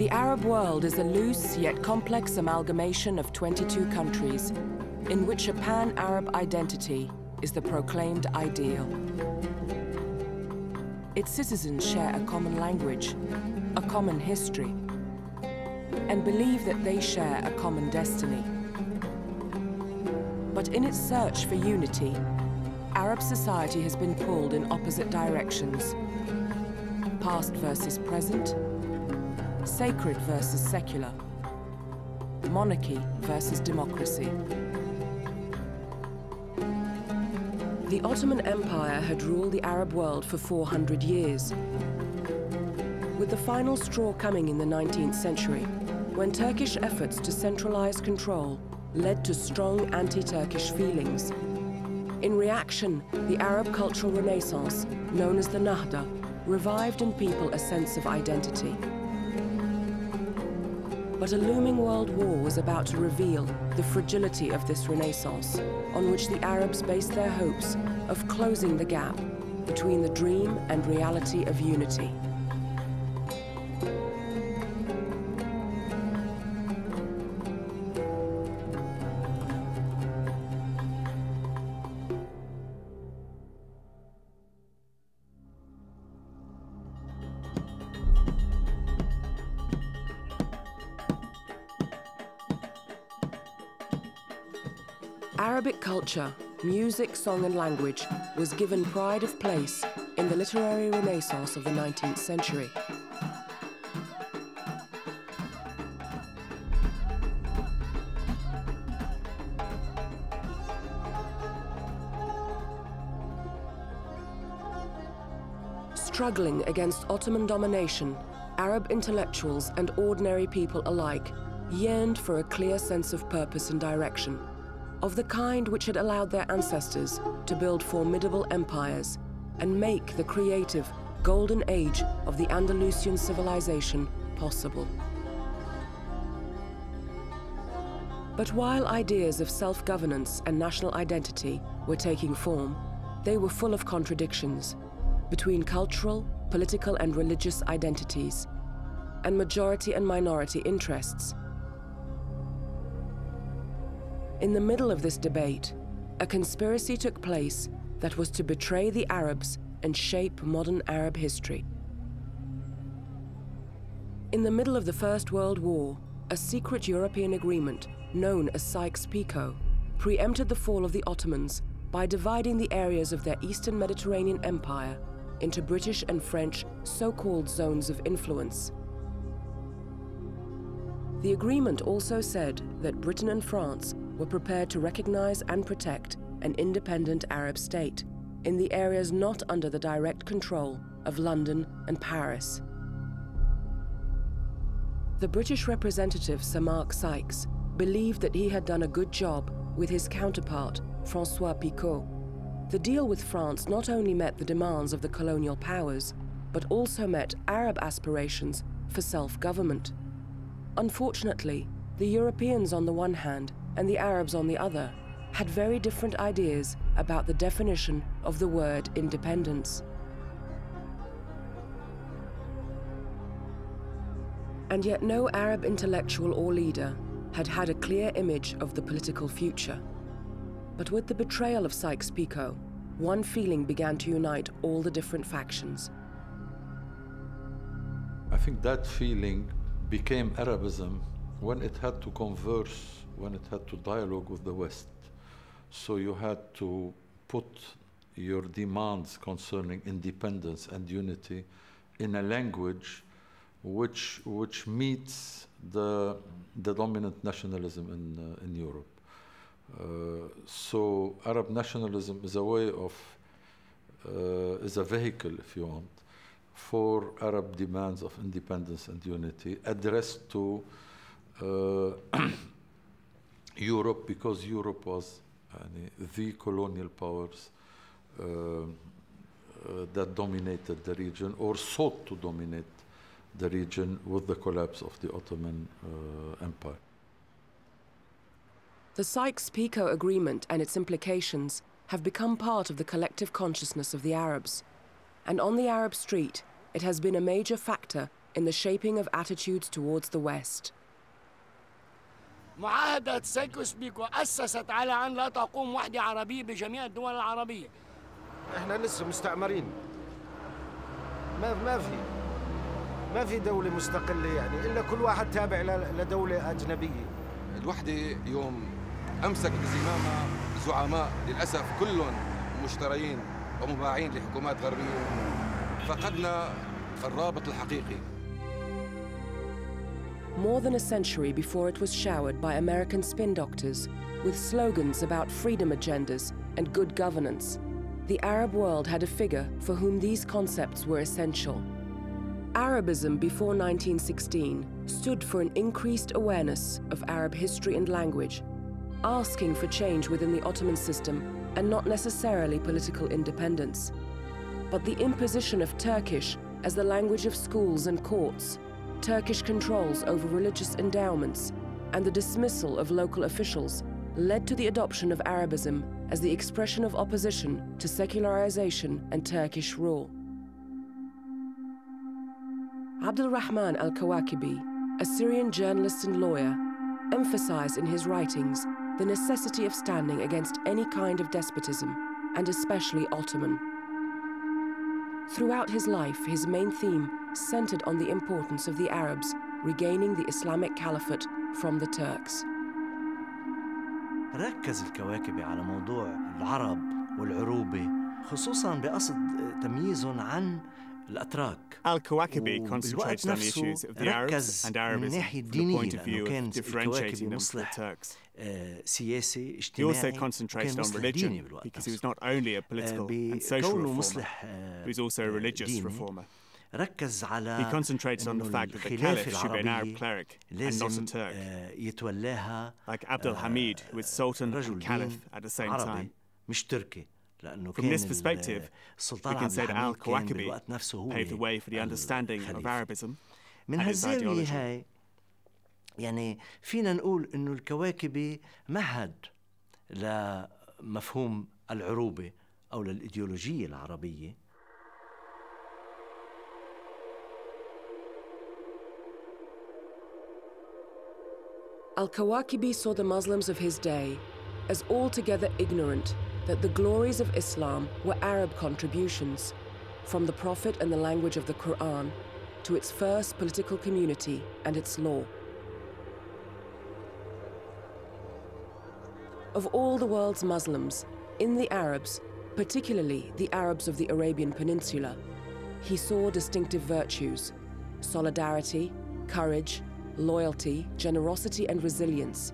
The Arab world is a loose yet complex amalgamation of 22 countries in which a pan-Arab identity is the proclaimed ideal. Its citizens share a common language, a common history, and believe that they share a common destiny. But in its search for unity, Arab society has been pulled in opposite directions: past versus present, sacred versus secular, monarchy versus democracy. The Ottoman Empire had ruled the Arab world for 400 years, with the final straw coming in the 19th century, when Turkish efforts to centralize control led to strong anti-Turkish feelings. In reaction, the Arab cultural renaissance, known as the Nahda, revived in people a sense of identity. But a looming world war was about to reveal the fragility of this renaissance, on which the Arabs based their hopes of closing the gap between the dream and reality of unity. Arabic culture, music, song and language was given pride of place in the literary renaissance of the 19th century. Struggling against Ottoman domination, Arab intellectuals and ordinary people alike yearned for a clear sense of purpose and direction, of the kind which had allowed their ancestors to build formidable empires and make the creative golden age of the Andalusian civilization possible. But while ideas of self-governance and national identity were taking form, they were full of contradictions between cultural, political and religious identities and majority and minority interests. In the middle of this debate, a conspiracy took place that was to betray the Arabs and shape modern Arab history. In the middle of the First World War, a secret European agreement known as Sykes-Picot preempted the fall of the Ottomans by dividing the areas of their Eastern Mediterranean Empire into British and French so-called zones of influence. The agreement also said that Britain and France were prepared to recognize and protect an independent Arab state in the areas not under the direct control of London and Paris. The British representative Sir Mark Sykes believed that he had done a good job with his counterpart, François Picot. The deal with France not only met the demands of the colonial powers, but also met Arab aspirations for self-government. Unfortunately, the Europeans on the one hand and the Arabs on the other had very different ideas about the definition of the word independence. And yet no Arab intellectual or leader had had a clear image of the political future. But with the betrayal of Sykes-Picot, one feeling began to unite all the different factions. I think that feeling became Arabism when it had to converse, when it had to dialogue with the West. So you had to put your demands concerning independence and unity in a language which meets the dominant nationalism in Europe. So Arab nationalism is a way of, is a vehicle, if you want, for Arab demands of independence and unity addressed to Europe, because Europe was the colonial powers that dominated the region or sought to dominate the region with the collapse of the Ottoman Empire. The Sykes-Picot Agreement and its implications have become part of the collective consciousness of the Arabs. And on the Arab street, it has been a major factor in the shaping of attitudes towards the West. معاهدة سيكوس بيكو أسست على أن لا تقوم وحدة عربية بجميع الدول العربية. احنا لسه مستعمرين. ما في دولة مستقلة يعني إلا كل واحد تابع لدولة أجنبية. الوحدة يوم أمسك بزمامها زعماء للأسف كلهم مشترين ومباعين لحكومات غربية، فقدنا الرابط الحقيقي. More than a century before it was showered by American spin doctors with slogans about freedom agendas and good governance, the Arab world had a figure for whom these concepts were essential. Arabism before 1916 stood for an increased awareness of Arab history and language, asking for change within the Ottoman system and not necessarily political independence. But the imposition of Turkish as the language of schools and courts, Turkish controls over religious endowments, and the dismissal of local officials led to the adoption of Arabism as the expression of opposition to secularization and Turkish rule. Abdul Rahman al-Kawakibi, a Syrian journalist and lawyer, emphasized in his writings the necessity of standing against any kind of despotism, and especially Ottoman. Throughout his life, his main theme centered on the importance of the Arabs regaining the Islamic Caliphate from the Turks. ركز الكواكبي على موضوع العرب والعروبة خصوصاً بقصد تمييزهم عن الأتراك. Al-Kawakibi concentrated on the issues of the Arabs and Arabism from the point of view of differentiating them from the Turks. He also concentrated on religion because he was not only a political and social reformer, he was also a religious reformer. He concentrated on the fact that the Caliph should be an Arab cleric and not a Turk, like Abdul Hamid, who was Sultan and Caliph at the same time. From this perspective, we can say that Al-Kawakibi paved the way for the understanding of Arabism and its ideology. يعني فينا نقول إنه الكواكبي مهد لمفهوم العروبة أو للإيديولوجية العربية. Al-Kawakibi saw the Muslims of his day as altogether ignorant that the glories of Islam were Arab contributions, from the Prophet and the language of the Quran to its first political community and its law. Of all the world's Muslims, in the Arabs, particularly the Arabs of the Arabian Peninsula, he saw distinctive virtues: solidarity, courage, loyalty, generosity, and resilience.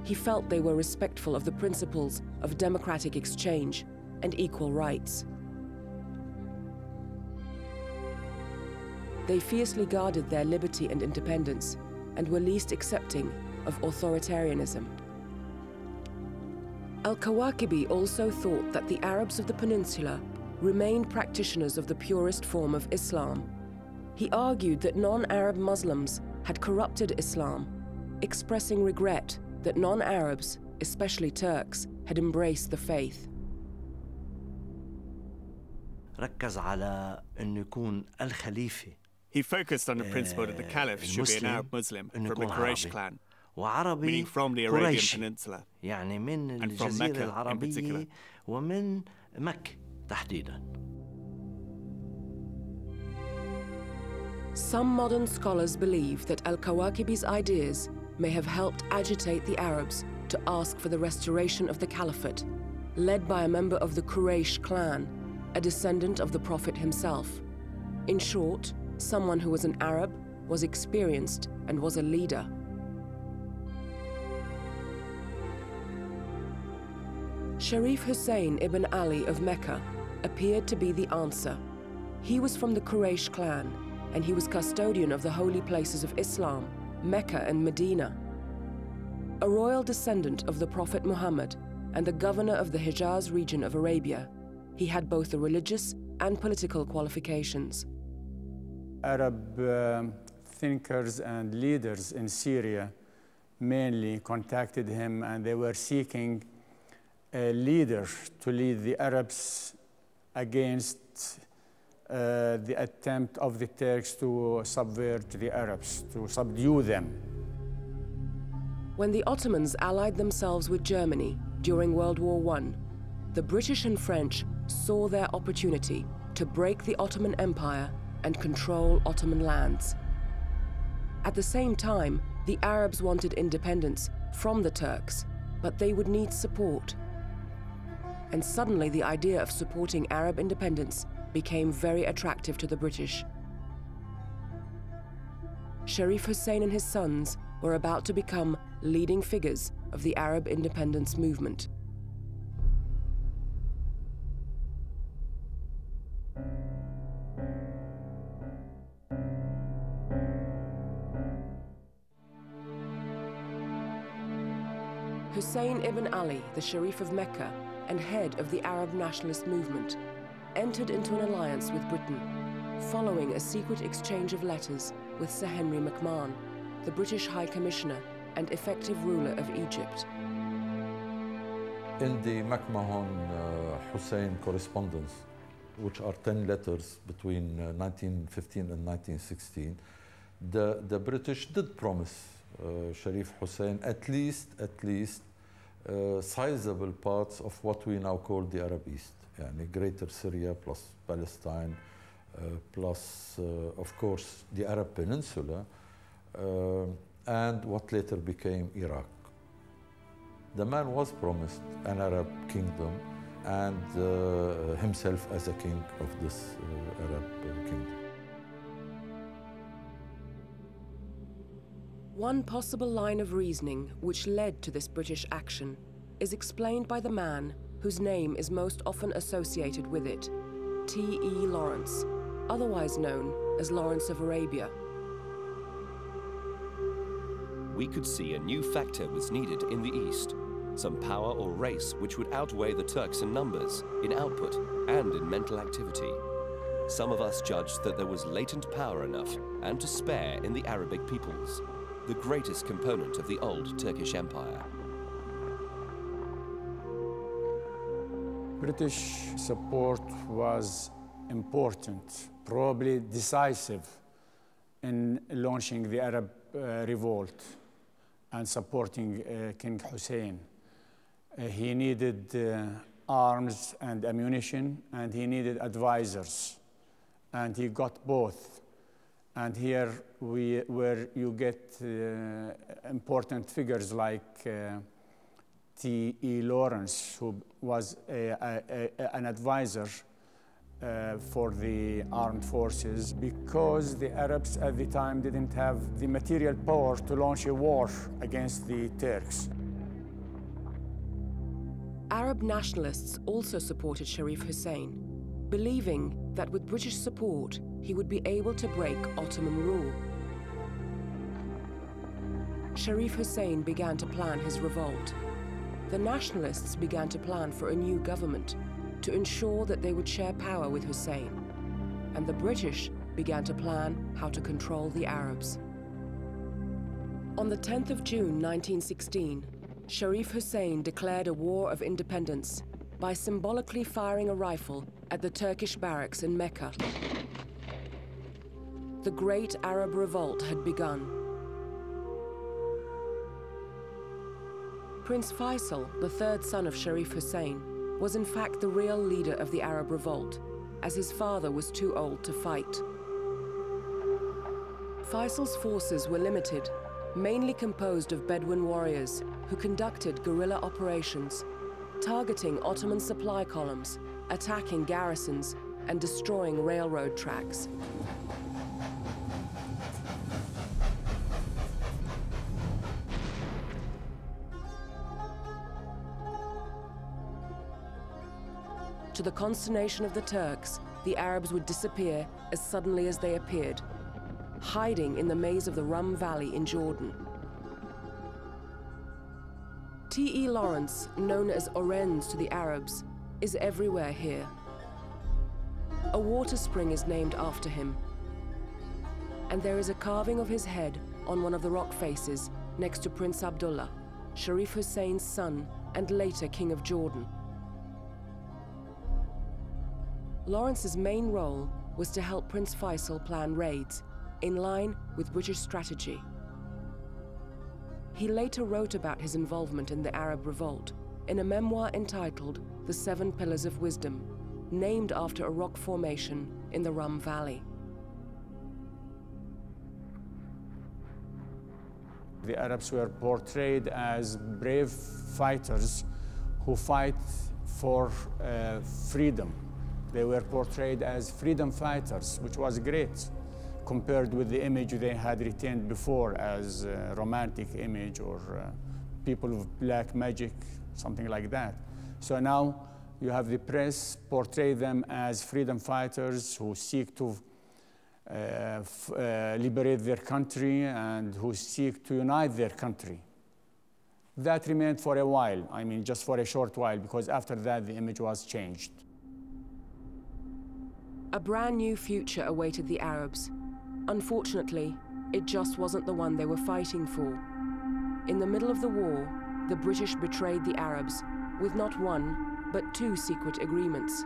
He felt they were respectful of the principles of democratic exchange and equal rights. They fiercely guarded their liberty and independence and were least accepting of authoritarianism. Al-Kawakibi also thought that the Arabs of the peninsula remained practitioners of the purest form of Islam. He argued that non-Arab Muslims had corrupted Islam, expressing regret that non-Arabs, especially Turks, had embraced the faith. ركز على إنه يكون الخليفة. He focused on the principle that the Caliph should be an Arab Muslim from the Quraysh clan, meaning from the Arabian Peninsula, يعني من and from الجزيرة Mecca in العربية particular. ومن مكة تحديداً. Some modern scholars believe that Al-Kawakibi's ideas may have helped agitate the Arabs to ask for the restoration of the Caliphate, led by a member of the Quraysh clan, a descendant of the Prophet himself. In short, someone who was an Arab, was experienced, and was a leader. Sharif Hussein ibn Ali of Mecca appeared to be the answer. He was from the Quraysh clan, and he was custodian of the holy places of Islam, Mecca and Medina. A royal descendant of the Prophet Muhammad and the governor of the Hijaz region of Arabia, he had both the religious and political qualifications. Arab thinkers and leaders in Syria mainly contacted him, and they were seeking a leader to lead the Arabs against the attempt of the Turks to subvert the Arabs, to subdue them. When the Ottomans allied themselves with Germany during World War I, the British and French saw their opportunity to break the Ottoman Empire and control Ottoman lands. At the same time, the Arabs wanted independence from the Turks, but they would need support. And suddenly the idea of supporting Arab independence became very attractive to the British. Sharif Hussein and his sons were about to become leading figures of the Arab independence movement. Hussein ibn Ali, the Sharif of Mecca and head of the Arab nationalist movement, entered into an alliance with Britain, following a secret exchange of letters with Sir Henry McMahon, the British High Commissioner and effective ruler of Egypt. In the McMahon-Hussein correspondence, which are 10 letters between 1915 and 1916, the British did promise Sharif Hussein at least sizable parts of what we now call the Arab East, yani Greater Syria plus Palestine, plus, of course, the Arab Peninsula, and what later became Iraq. The man was promised an Arab kingdom and himself as a king of this Arab kingdom. One possible line of reasoning which led to this British action is explained by the man whose name is most often associated with it, T.E. Lawrence, otherwise known as Lawrence of Arabia. We could see a new factor was needed in the East, some power or race which would outweigh the Turks in numbers, in output, and in mental activity. Some of us judged that there was latent power enough and to spare in the Arabic peoples, the greatest component of the old Turkish Empire. British support was important, probably decisive in launching the Arab revolt and supporting King Hussein. He needed arms and ammunition, and he needed advisors, and he got both. And here where you get important figures like T.E. Lawrence, who was an advisor for the armed forces, because the Arabs at the time didn't have the material power to launch a war against the Turks. Arab nationalists also supported Sharif Hussein, believing that with British support, he would be able to break Ottoman rule. Sharif Hussein began to plan his revolt. The nationalists began to plan for a new government to ensure that they would share power with Hussein, and the British began to plan how to control the Arabs. On the 10th of June 1916, Sharif Hussein declared a war of independence by symbolically firing a rifle at the Turkish barracks in Mecca. The Great Arab Revolt had begun. Prince Faisal, the third son of Sharif Hussein, was in fact the real leader of the Arab Revolt, as his father was too old to fight. Faisal's forces were limited, mainly composed of Bedouin warriors who conducted guerrilla operations, targeting Ottoman supply columns, attacking garrisons, and destroying railroad tracks. To the consternation of the Turks, the Arabs would disappear as suddenly as they appeared, hiding in the maze of the Rum Valley in Jordan. T.E. Lawrence, known as Orenz to the Arabs, is everywhere here. A water spring is named after him, and there is a carving of his head on one of the rock faces next to Prince Abdullah, Sharif Hussein's son and later King of Jordan. Lawrence's main role was to help Prince Faisal plan raids, in line with British strategy. He later wrote about his involvement in the Arab Revolt in a memoir entitled The Seven Pillars of Wisdom, named after a rock formation in the Rum Valley. The Arabs were portrayed as brave fighters who fight for freedom. They were portrayed as freedom fighters, which was great compared with the image they had retained before as a romantic image or people of black magic, something like that. So now you have the press portray them as freedom fighters who seek to liberate their country and who seek to unite their country. That remained for a while, I mean, just for a short while, because after that the image was changed. A brand new future awaited the Arabs. Unfortunately, it just wasn't the one they were fighting for. In the middle of the war, the British betrayed the Arabs with not one, but 2 secret agreements.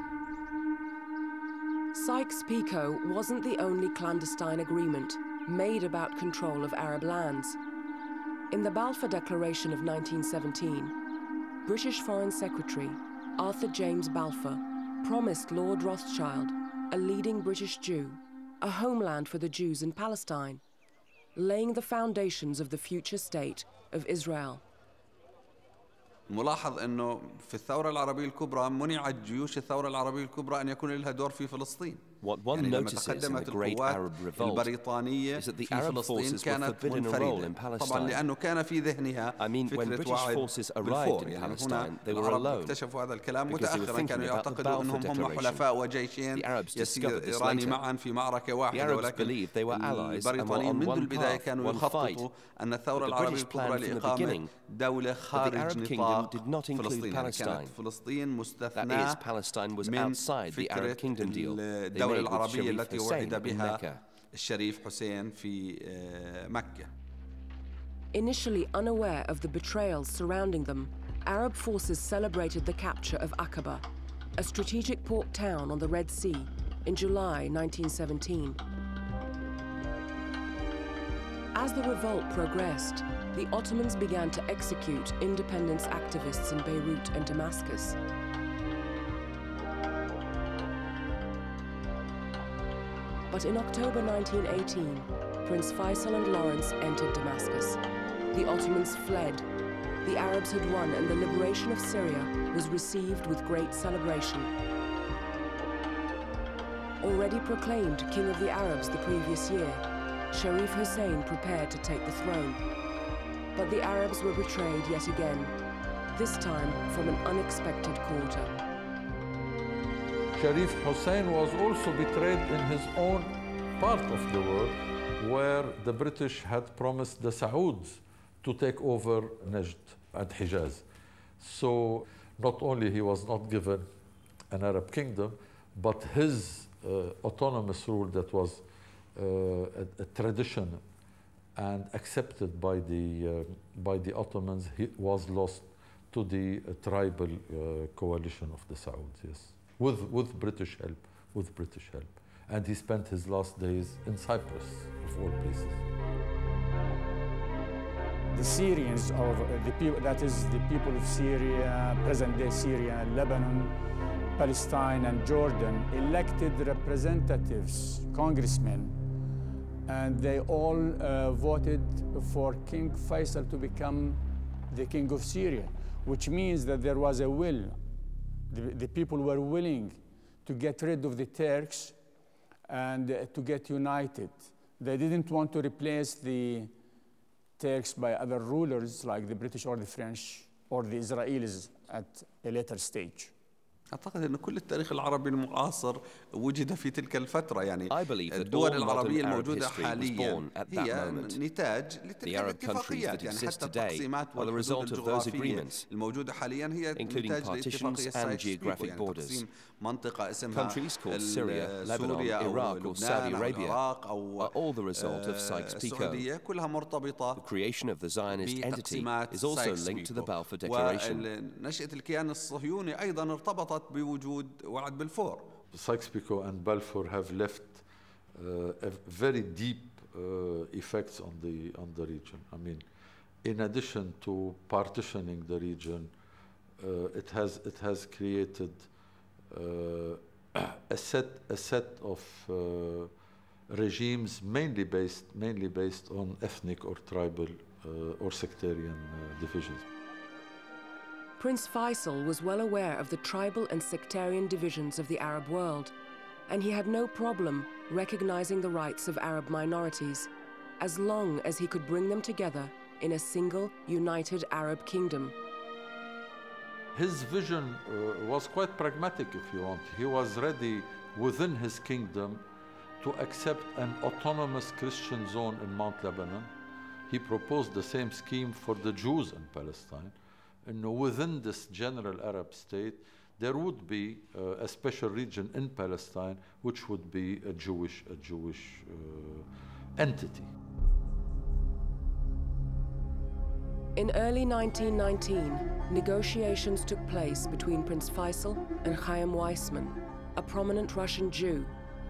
Sykes-Picot wasn't the only clandestine agreement made about control of Arab lands. In the Balfour Declaration of 1917, British Foreign Secretary Arthur James Balfour promised Lord Rothschild, a leading British Jew, a homeland for the Jews in Palestine, laying the foundations of the future state of Israel. ملاحظ أنه في الثورة العربية الكبرى منعت جيوش الثورة العربية الكبرى أن يكون لها دور في فلسطين. What one notices in the Great Arab Revolt is that the Arab forces were forbidden a role in Palestine. I mean, when British forces arrived in Palestine, they were alone because they were thinking about the Balfour Declaration. The Arabs discovered this later. The Arabs believed they were allies and were on one path, one fight. The British planned from the beginning that the Arab kingdom did not include Palestine. That is, Palestine was outside the Arab kingdom deal. They العربية التي وعد بها الشريف حسين في مكة. Initially unaware of the betrayals surrounding them, Arab forces celebrated the capture of Aqaba, a strategic port town on the Red Sea, in July 1917. As the revolt progressed, the Ottomans began to execute independence activists in Beirut and Damascus. But in October 1918, Prince Faisal and Lawrence entered Damascus. The Ottomans fled. The Arabs had won, and the liberation of Syria was received with great celebration. Already proclaimed King of the Arabs the previous year, Sharif Hussein prepared to take the throne. But the Arabs were betrayed yet again, this time from an unexpected quarter. Sharif Hussein was also betrayed in his own part of the world, where the British had promised the Sauds to take over Najd and Hijaz. So not only he was not given an Arab kingdom, but his autonomous rule that was a tradition and accepted by the Ottomans, he was lost to the tribal coalition of the Sauds, yes. With British help, and he spent his last days in Cyprus, of all places. The Syrians, or the people, that is the people of Syria, present-day Syria, Lebanon, Palestine, and Jordan, elected representatives, congressmen, and they all voted for King Faisal to become the king of Syria, which means that there was a will. The people were willing to get rid of the Turks and to get united. They didn't want to replace the Turks by other rulers like the British or the French or the Israelis at a later stage. أعتقد أن كل التاريخ العربي المعاصر وجد في تلك الفترة، يعني الدول العربية الموجودة حاليا هي نتاج لتلك الاتفاقيات، يعني حتى التقسيمات والحدود الجغرافية الموجودة حاليا هي نتاج لاتفاقية سايكس-بيكو، يعني تقسيم منطقة اسمها سوريا أو لبنان أو العراق أو السعودية، كلها مرتبطة بتقسيمات سايكس-بيكو. ونشأة الكيان الصهيوني أيضا ارتبطت بوجود وعد بلفور. Sykes-Picot and Balfour have left very deep effects on the region. I mean, in addition to partitioning the region, it has created a set of regimes mainly based on ethnic or tribal or sectarian divisions. Prince Faisal was well aware of the tribal and sectarian divisions of the Arab world, and he had no problem recognizing the rights of Arab minorities, as long as he could bring them together in a single, united Arab kingdom. His vision was quite pragmatic, if you want. He was ready within his kingdom to accept an autonomous Christian zone in Mount Lebanon. He proposed the same scheme for the Jews in Palestine. And within this general Arab state, there would be a special region in Palestine, which would be a Jewish entity. In early 1919, negotiations took place between Prince Faisal and Chaim Weizmann, a prominent Russian Jew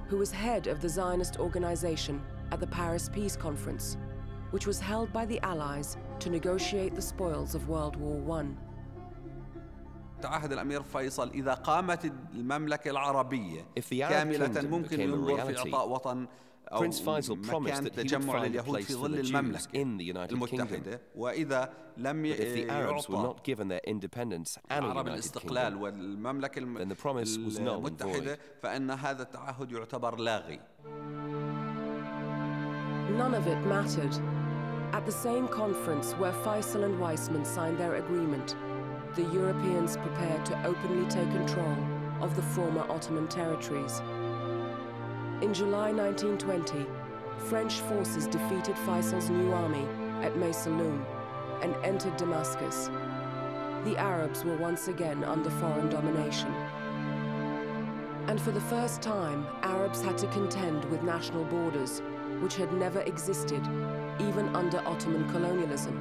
who was head of the Zionist organization at the Paris Peace Conference, which was held by the Allies to negotiate the spoils of World War I. تعهد الأمير فيصل إذا قامت المملكة العربية كاملة ممكن ينظر في إعطاء وطن أو مكان تجمع لليهود في ظل المملكة المتحدة، وإذا لم يعطى العرب الاستقلال والمملكة المتحدة فإن هذا التعهد يعتبر لاغي. None of it mattered. At the same conference where Faisal and Weizmann signed their agreement, the Europeans prepared to openly take control of the former Ottoman territories. In July 1920, French forces defeated Faisal's new army at Maysalun and entered Damascus. The Arabs were once again under foreign domination. And for the first time, Arabs had to contend with national borders, which had never existed, even under Ottoman colonialism.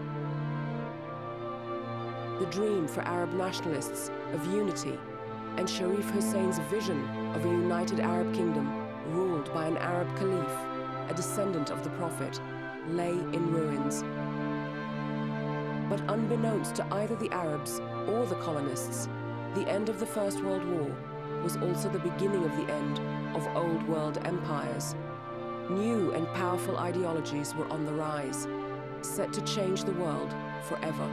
The dream for Arab nationalists of unity and Sharif Hussein's vision of a united Arab kingdom ruled by an Arab caliph, a descendant of the Prophet, lay in ruins. But unbeknownst to either the Arabs or the colonists, the end of the First World War was also the beginning of the end of old world empires. New and powerful ideologies were on the rise, set to change the world forever.